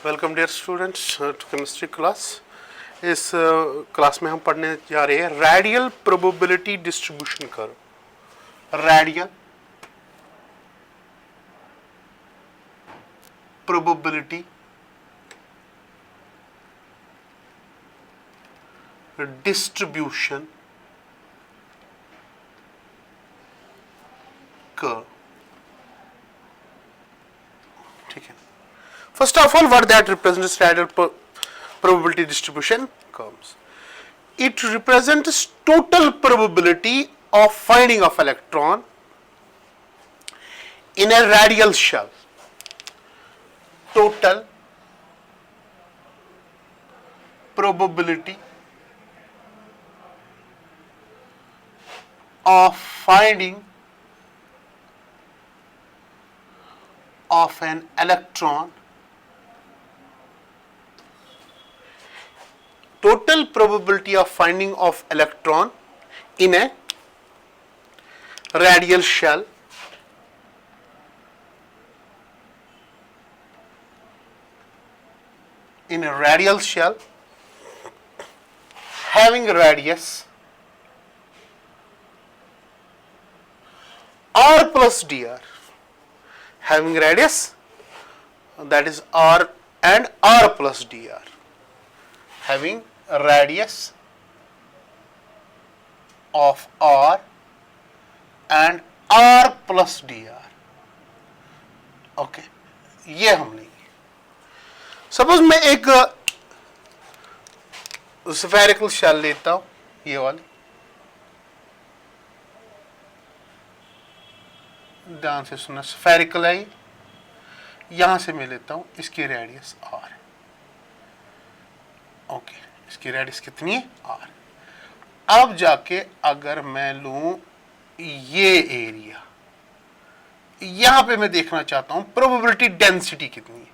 Welcome dear students to chemistry class. इस class में हम पढ़ने जा रहे हैं radial probability distribution curve. Radial probability distribution curve. ठीक है। First of all, what that represents radial probability distribution curves. It represents total probability of finding of electron in a radial shell. Total probability of finding of an electron, total probability of finding of electron in a radial shell having radius r plus dr, having radius that is r and r plus dr, having a radius of r and r plus dr. Okay, ये हम लेंगे। Suppose मैं एक spherical shell लेता हूं, ये वाली, ध्यान से सुनना, स्फेरिकल है, यहां से मैं लेता हूं, इसकी रेडियस r है। ओके, इसकी रेडियस कितनी है? r। अब जाके अगर मैं लूं ये एरिया, यहां पे मैं देखना चाहता हूं प्रोबेबिलिटी डेंसिटी कितनी है।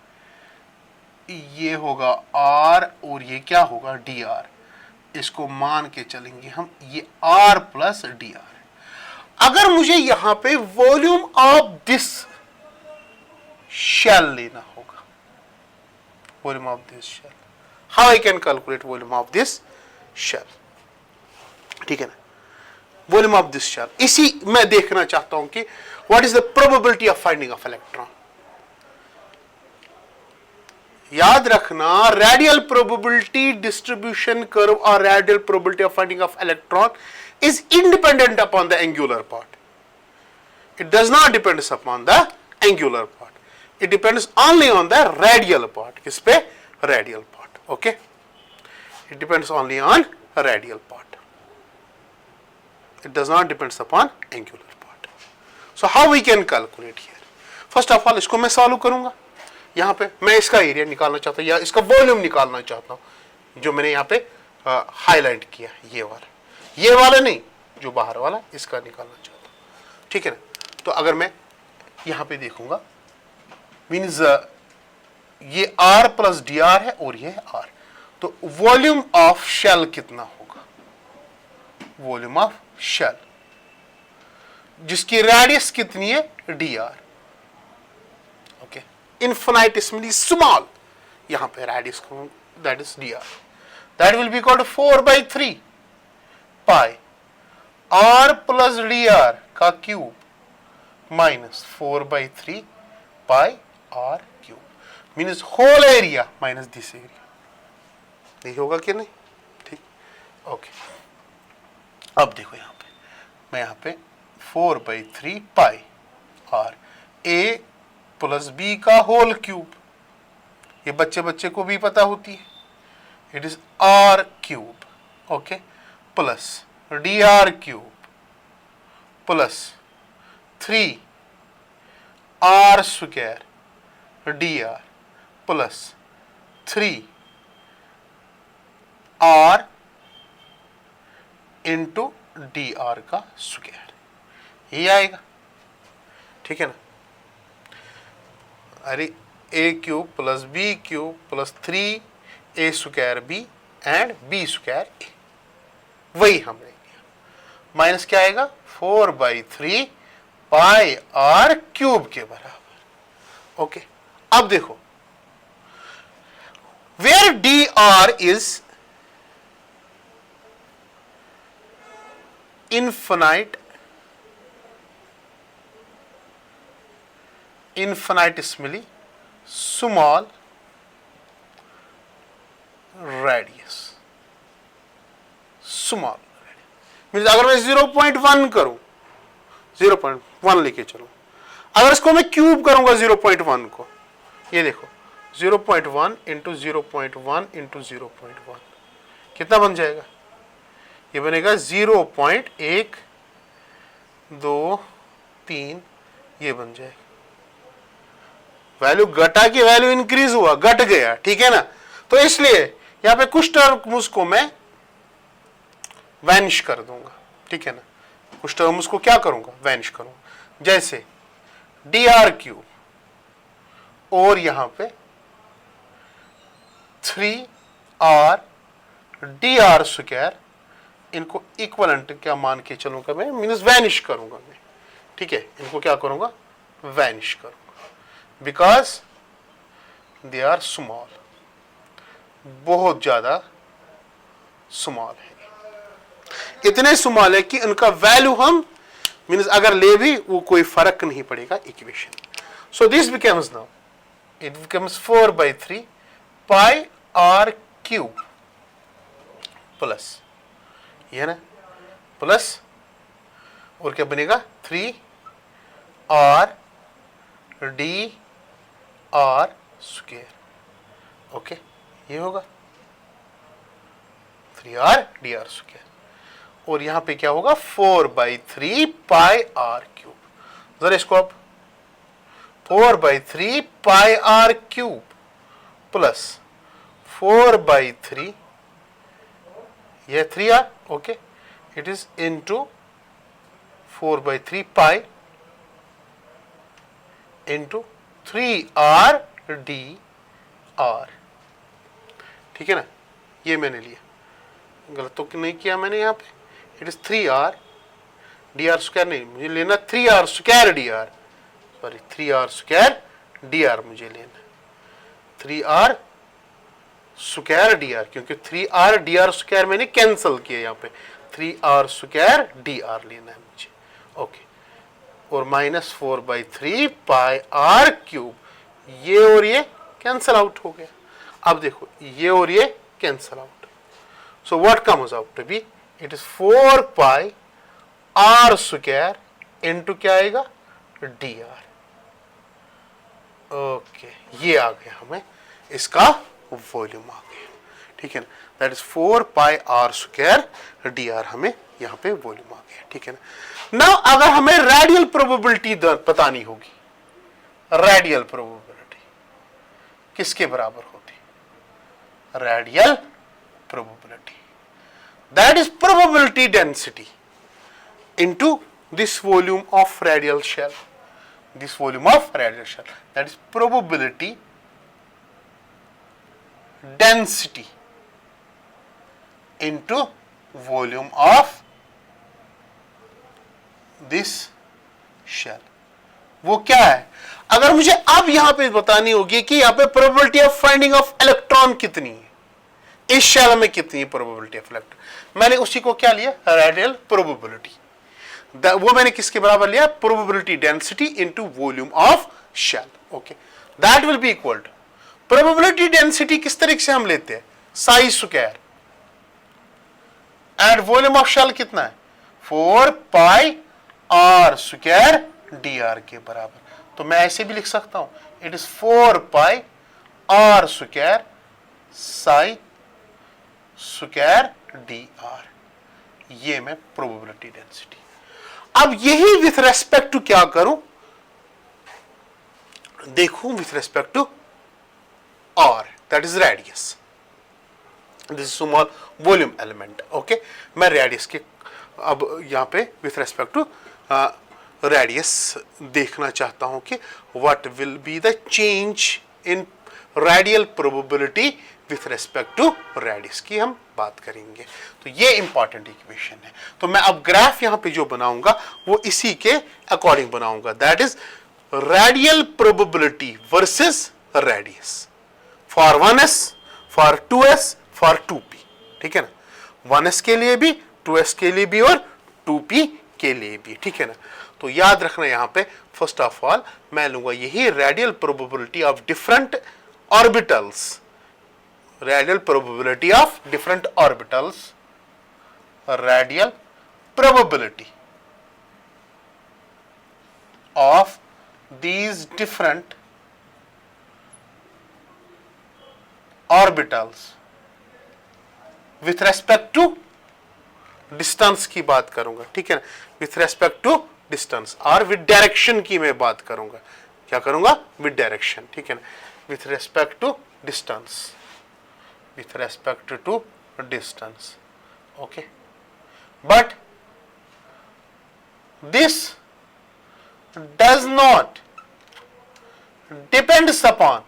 ये होगा r और ये क्या होगा? dr। इसको मान के चलेंगे हम, ये r प्लस dr है। अगर मुझे यहां पे वॉल्यूम ऑफ दिस शेल लेना होगा, volume of this shell, how I can calculate volume of this shell? ठीक है ना, वॉल्यूम ऑफ दिस शेल। इसी मैं देखना चाहता हूं कि what is the probability of finding of electron। याद रखना, रेडियल प्रोबेबिलिटी डिस्ट्रीब्यूशन कर्व और radial probability of finding of electron is independent upon the angular part. It does not depend upon the angular part. It depends only on the radial part. किस पे? Radial part. Okay? It depends only on radial part. It does not depend upon angular part. So how we can calculate here? First of all, इसको मैं solve करूंगा। यहाँ पे मैं इसका area निकालना चाहता हूँ या इसका वॉल्यूम निकालना चाहता हूँ, जो मैंने यहाँ पे हाईलाइट किया, ये वाला नहीं, जो बाहर वाला, इसका निकालना चाहता हूँ। ठीक है ना। तो अगर मैं यहाँ पे देखूंगा, मीन्स ये r प्लस डी आर है और ये है r, तो वॉल्यूम ऑफ शेल कितना होगा? वॉल्यूम ऑफ शेल जिसकी रेडियस कितनी है? dr। ओके, इन्फिनिटेसिमली स्मॉल, यहां पे radius that is dr, that will be equal to 4/3 pi r plus dr का cube minus 4/3 pi r cube, means whole area minus this area. नहीं होगा कि नहीं? ठीक, ओके। अब देखो यहाँ पे, मैं यहाँ पे 4/3 pi r a plus b का होल क्यूब, ये बच्चे को भी पता होती है, it is r cube, okay, plus dr cube plus 3 r square dr plus 3 r into dr का स्क्वायर, ये आएगा। ठीक है ना। अरे a cube plus b cube plus 3a square b and b square a, वही हमने लिया। माइनस क्या आएगा? 4/3 पाई r क्यूब के बराबर। ओके, अब देखो where dr is infinitesimally small radius. Small means अगर मैं 0.1 करूं, 0.1 लेके चलूं, अगर इसको मैं क्यूब करूंगा 0.1 को, ये देखो 0.1 इंटू 0.1 इंटू 0.1 कितना बन जाएगा? ये बनेगा 0.1 2 3, ये बन जाएगा। वैल्यू घटा की वैल्यू इंक्रीज हुआ, घट गया, ठीक है ना। तो इसलिए यहां पे कुछ टर्म्स को मैं वैनिश कर दूंगा, ठीक है ना। कुछ टर्म्स को क्या करूंगा? वैनिश करूंगा। जैसे dr क्यूब और यहां पे 3r dr स्क्वायर, इनको इक्वलेंट क्या मान के चलूंगा मैं? मीन्स वैनिश करूंगा मैं, ठीक है। इनको क्या करूंगा? वैनिश करूंगा, बिकॉज दे आर स्मॉल, बहुत ज्यादा स्मॉल है, इतने स्मॉल है कि उनका वैल्यू हम मीन्स अगर ले भी वो कोई फर्क नहीं पड़ेगा equation. So this becomes now, it becomes 4/3 pi r cube plus, ये है ना, प्लस और क्या बनेगा? 3r dr स्क्वायर, ओके, ये होगा 3r dr स्क्वायर। और यहां पे क्या होगा? 4/3 पाई आर क्यूब। जरा इसको आप 4/3 पाई आर क्यूब प्लस 4/3, ये 3r, okay, it is into 4/3 pi into 3r dr, ठीक है ना। ये मैंने लिया, गलत तो नहीं किया मैंने यहाँ पे। It is 3r dr square, नहीं, मुझे लेना 3r square dr, sorry 3r square dr मुझे लेना, 3r स्क्वायर dr, क्योंकि 3r dr स्क्वायर मैंने कैंसिल किया यहाँ पे, 3r स्क्वायर dr लेना है मुझे, ओके। और माइनस 4/3 पाई आर क्यूब, ये और ये कैंसल आउट हो गया। अब देखो ये और ये cancel out, so what comes out to be? It is 4 pi r square into क्या आएगा? dr, ओके, ये आ गया हमें, इसका वॉल्यूम आ गया, ठीक है ना। That is 4 pi r square dr, हमें यहाँ पे वॉल्यूम आ गया, ठीक है ना। नाउ अगर हमें रेडियल प्रोबेबिलिटी बतानी होगी, रेडियल प्रोबेबिलिटी किसके बराबर होती? Radial probability, that is probability density into this volume of radial shell, this volume of radial shell, that is probability density into volume of this shell। वो क्या है? अगर मुझे अब यहां पे बतानी होगी कि यहां पे probability of finding of electron कितनी है, इस शेल में कितनी है प्रोबेबिलिटी ऑफ इलेक्ट्रॉन, मैंने उसी को क्या लिया? Radial probability. वो मैंने किसके बराबर लिया? Probability density into volume of shell, okay. That will be equal to, probability density किस तरीके से हम लेते हैं? Psi square and volume of shell कितना है? 4 पाई आर स्क्वायर dr के बराबर। तो मैं ऐसे भी लिख सकता हूं, it is 4 pi r square psi square dr, ये मैं प्रोबेबिलिटी डेंसिटी। अब यही विथ रेस्पेक्ट टू क्या करूं? देखूं with respect to r, that is radius, this small volume element, okay. मैं रेडियस के अब यहां पे विथ रेस्पेक्ट टू रेडियस देखना चाहता हूं कि what will be the change in radial probability with respect to radius की हम बात करेंगे। तो ये इंपॉर्टेंट इक्वेशन है। तो मैं अब ग्राफ यहां पे जो बनाऊंगा वो इसी के अकॉर्डिंग बनाऊंगा, that is radial probability versus radius for 1s, for 2s for 2p, ठीक है ना, 1s के लिए भी, 2s के लिए भी और 2p के लिए भी, ठीक है ना। तो याद रखना यहां पे फर्स्ट ऑफ ऑल मैं लूंगा यही radial probability of different orbitals, radial probability of different orbitals, radial probability of these different orbitals with respect to distance की बात करूंगा, ठीक है ना, with respect to distance और with direction की मैं बात करूंगा, क्या करूंगा, with direction, ठीक है ना, with respect to distance, with respect to distance, okay, but this does not depends upon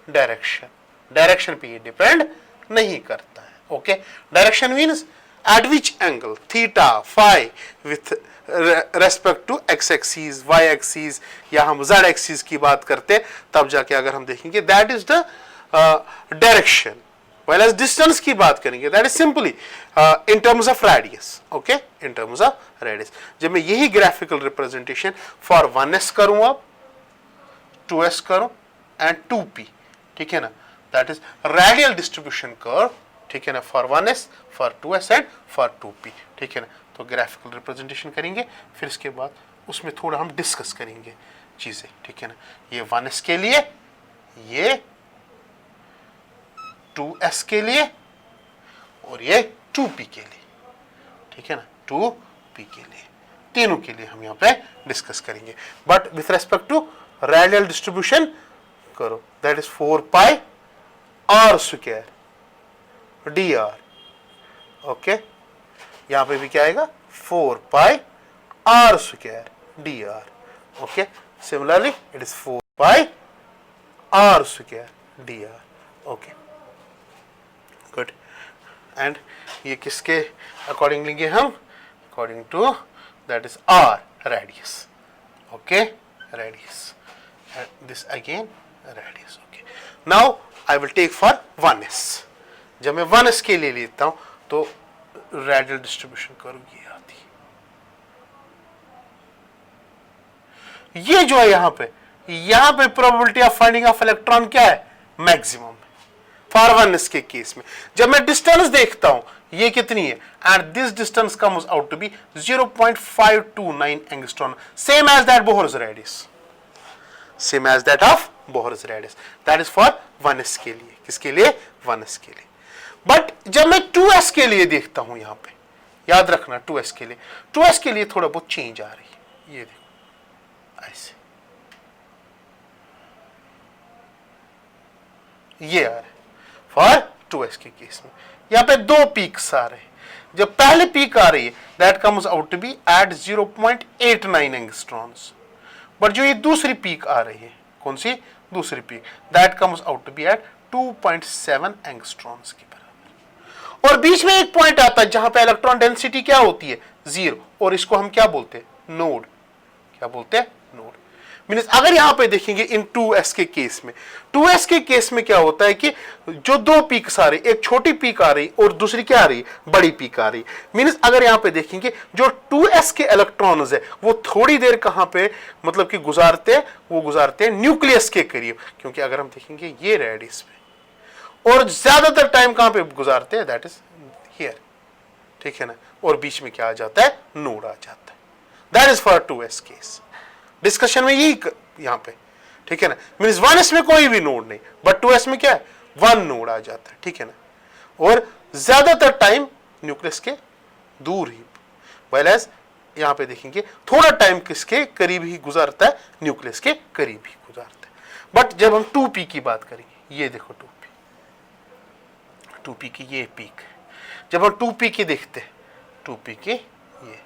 direction, direction पे ये डिपेंड नहीं करता है, okay. Direction means at which angle, theta phi with respect to x axis, y axis, या हम Z axis की बात करते तब जाके अगर हम देखेंगे that is the direction, while as distance की बात करेंगे that is simply in terms of radius, okay, in terms of radius। जब मैं यही graphical representation for 1s करूं अब 2s करूं and 2p, ठीक है ना, that is radial distribution curve, ठीक है ना, for 1s for 2s and for 2p, ठीक है ना। तो graphical representation करेंगे, फिर इसके बाद उसमें थोड़ा हम डिस्कस करेंगे चीजें, ठीक है ना। ये 1s के लिए, ये 2s के लिए और ये 2p के लिए, ठीक है ना, 2p के लिए, तीनों के लिए हम यहां पे डिस्कस करेंगे। But with respect to radial distribution करो that is 4 pi r square dr, okay, यहां पे भी क्या आएगा 4 pi r square dr, okay. Similarly it is 4 pi r square dr, okay, good. And ये किसके अकॉर्डिंग लेंगे हम, according to that is r radius, okay, radius, this again radius, okay. Now I will take for 1s, जब मैं 1s के लिए लेता हूं तो रेडियल डिस्ट्रीब्यूशन करूंगी आती, ये जो है यहां पे probability of finding of electron क्या है, मैक्सिमम फॉर 1s के केस में। जब मैं डिस्टेंस देखता हूं ये कितनी है, and this distance comes out to be 0.529 angstrom, same as that Bohr's radius, same as that of Bohr's radius, that is for 1s के लिए, किसके लिए, 1s के लिए। बट जब मैं 2s के लिए देखता हूं यहां पे, याद रखना 2s के लिए थोड़ा बहुत चेंज आ रही है, ये देखो ऐसे ये आ रहा है फॉर 2s के केस में। यहां पे दो पीक्स आ रहे हैं, जब पहले पीक आ रही है that comes out to be at 0.89 angstroms, but जो ये दूसरी पीक आ रही है, कौन सी दूसरी peak, that comes out to be at 2.7 angstroms के बराबर। और बीच में एक पॉइंट आता है जहां पे इलेक्ट्रॉन डेंसिटी क्या होती है, 0, और इसको हम क्या बोलते हैं, नोड, क्या बोलते हैं, नोड। मीन्स अगर यहां पे देखेंगे इन 2s के केस में, 2s के केस में क्या होता है कि जो दो पीक्स आ रही, एक छोटी पीक आ रही और दूसरी क्या आ रही, बड़ी पीक आ रही। मीन्स अगर यहां पे देखेंगे जो 2s के इलेक्ट्रॉन्स है वो थोड़ी देर कहां पे मतलब कि गुजारते हैं, वो गुजारते हैं न्यूक्लियस के करीब, क्योंकि अगर हम देखेंगे ये रेडियस पे, और ज्यादातर टाइम कहां पे गुजारते हैं, दैट इज हियर, ठीक है ना, और बीच में क्या आ जाता है, नोड आ जाता है, that is for 2s case. Discussion में यही यहां पे, ठीक है ना, मींस 1s में कोई भी नोड नहीं, बट 2s में क्या है, 1 नोड आ जाता है, ठीक है ना, और ज्यादातर टाइम न्यूक्लियस के दूर ही, व्हाइल एज यहां पे देखेंगे थोड़ा टाइम किसके करीब ही गुजारता है, न्यूक्लियस के करीब ही गुजारता है। बट जब हम 2p की बात करेंगे, ये देखो 2p की ये पीक, जब हम 2p की देखते हैं, 2p की ये,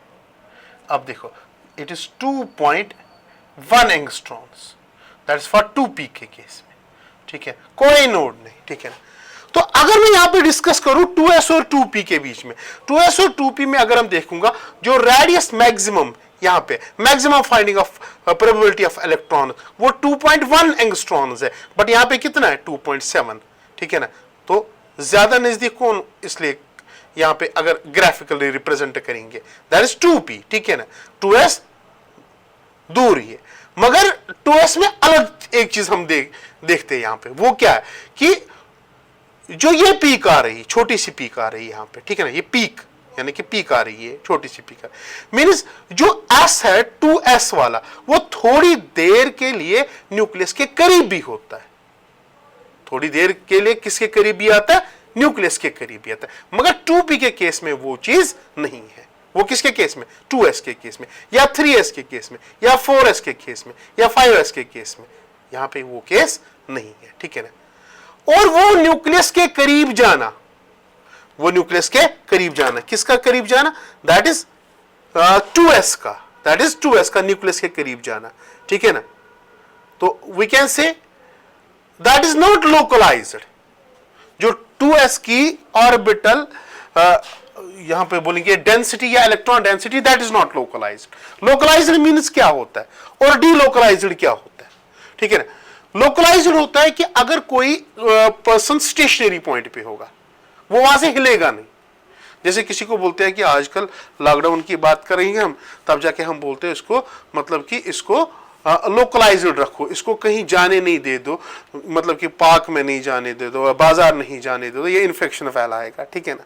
अब देखो it is 2.1 angstroms, that is for 2p के केस में, ठीक है, कोई नोड नहीं, ठीक है ना। तो अगर मैं यहां पे डिस्कस करूं 2s और 2p के बीच में, 2s और 2p में अगर हम देखूंगा जो रेडियस मैक्सिमम यहाँ पे maximum finding of probability of electron वो 2.1 एंगस्ट्रॉन्स है, बट यहाँ पे कितना है 2.7, ठीक है ना। तो ज्यादा नजदीक कौन, इसलिए यहाँ पे अगर ग्राफिकली रिप्रेजेंट करेंगे दैट इज 2p, ठीक है ना। 2s दूर ही है, मगर 2s में अलग एक चीज हम देखते हैं यहाँ पे, वो क्या है कि जो ये पीक आ रही, छोटी सी पीक आ रही है यहाँ पे, ठीक है ना, ये पीक यानी कि पीक आ रही है, छोटी सी पीक आ रही है, मीन्स जो s है 2s वाला वो थोड़ी देर के लिए न्यूक्लियस के करीब भी होता है, थोड़ी देर के लिए किसके करीब भी आता है, न्यूक्लियस के करीब भी आता है, मगर 2p के केस में वो चीज नहीं है। वो किसके केस में, 2s के केस में, या 3s के केस में, या 4s के केस में, या 5s के केस में, यहां पे वो केस नहीं है, ठीक है ना। और वो न्यूक्लियस के करीब जाना, वो न्यूक्लियस के करीब जाना, किसका करीब जाना, दैट इज 2s का, दैट इज 2s का न्यूक्लियस के करीब जाना, ठीक है ना। तो we can say that is not localized. जो 2s की ऑर्बिटल यहां पे बोलेंगे डेंसिटी या electron density, that is not localized. Localized means क्या होता है और डीलोकलाइज्ड क्या होता है, ठीक है ना। लोकलाइज्ड होता है कि अगर कोई पर्सन स्टेशनरी पॉइंट पे होगा, वो वहां से हिलेगा नहीं। जैसे किसी को बोलते हैं कि आजकल लॉकडाउन की बात करेंगे हम, तब जाके हम बोलते हैं इसको, मतलब कि इसको लोकलाइज्ड रखो, इसको कहीं जाने नहीं दे दो, मतलब कि पार्क में नहीं जाने दे दो, बाजार नहीं जाने दे दो, ये इन्फेक्शन फैलाएगा, ठीक है ना।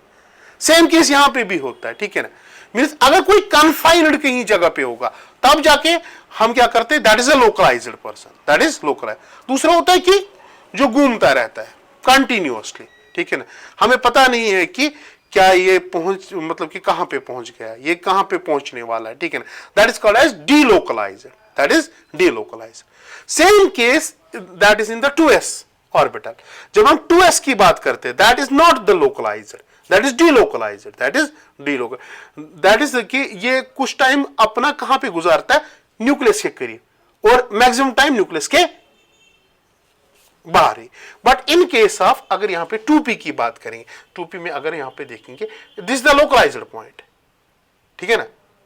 सेम केस यहां पे भी होता है, ठीक है ना। मींस अगर कोई कन्फाइंड कहीं जगह पे होगा तब जाके हम क्या करते हैं, that is a localized person, that is localized. दूसरा होता है कि जो घूमता रहता है कंटिन्यूअसली, ठीक है ना, हमें पता नहीं है कि क्या ये पहुंच, मतलब कि कहां पे पहुंच गया, ये कहां पे पहुंचने वाला है, ठीक है ना, that is called as delocalized, that is delocalized. Same case that is in the 2s orbital. जब हम 2s की बात करते हैं that is not the localized, that is delocalized, that is delocal, that is कि ये कुछ टाइम अपना कहां पे गुजारता है, न्यूक्लियस के करीब, और मैक्सिमम टाइम न्यूक्लियस के बाहर ही। बट इन केस ऑफ अगर यहां पे 2p की बात करेंगे, 2p में अगर यहां पे देखेंगे दिस द लोकलाइज्ड पॉइंट, ठीक है ना,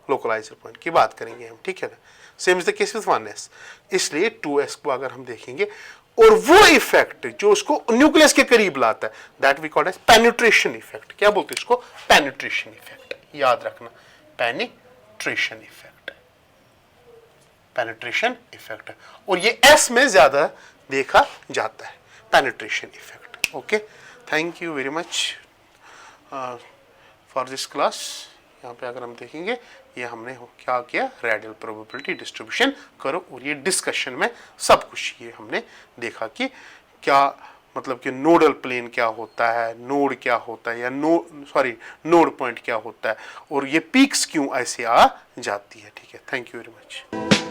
लोकलाइज्ड पॉइंट की बात करेंगे हम, ठीक है ना। Same is the case with 1s, इसलिए 2s को अगर हम देखेंगे और वो इफेक्ट जो उसको न्यूक्लियस के करीब लाता है that we called as penetration effect. क्या बोलते हैं इसको, पेनिट्रेशन इफेक्ट, याद रखना, पेनिट्रेशन इफेक्ट, पेनिट्रेशन इफेक्ट। और ये s में ज्यादा देखा जाता है, penetration effect. Okay, thank you very much for this class. यहाँ पे अगर हम देखेंगे ये हमने क्या किया, रेडियल प्रोबेबिलिटी डिस्ट्रीब्यूशन करो, और ये डिस्कशन में सब कुछ ये हमने देखा कि क्या मतलब कि नोडल प्लेन क्या होता है, नोड क्या होता है, या नोड पॉइंट क्या होता है, और ये पीक्स क्यों ऐसे आ जाती है, ठीक है। Thank you very much.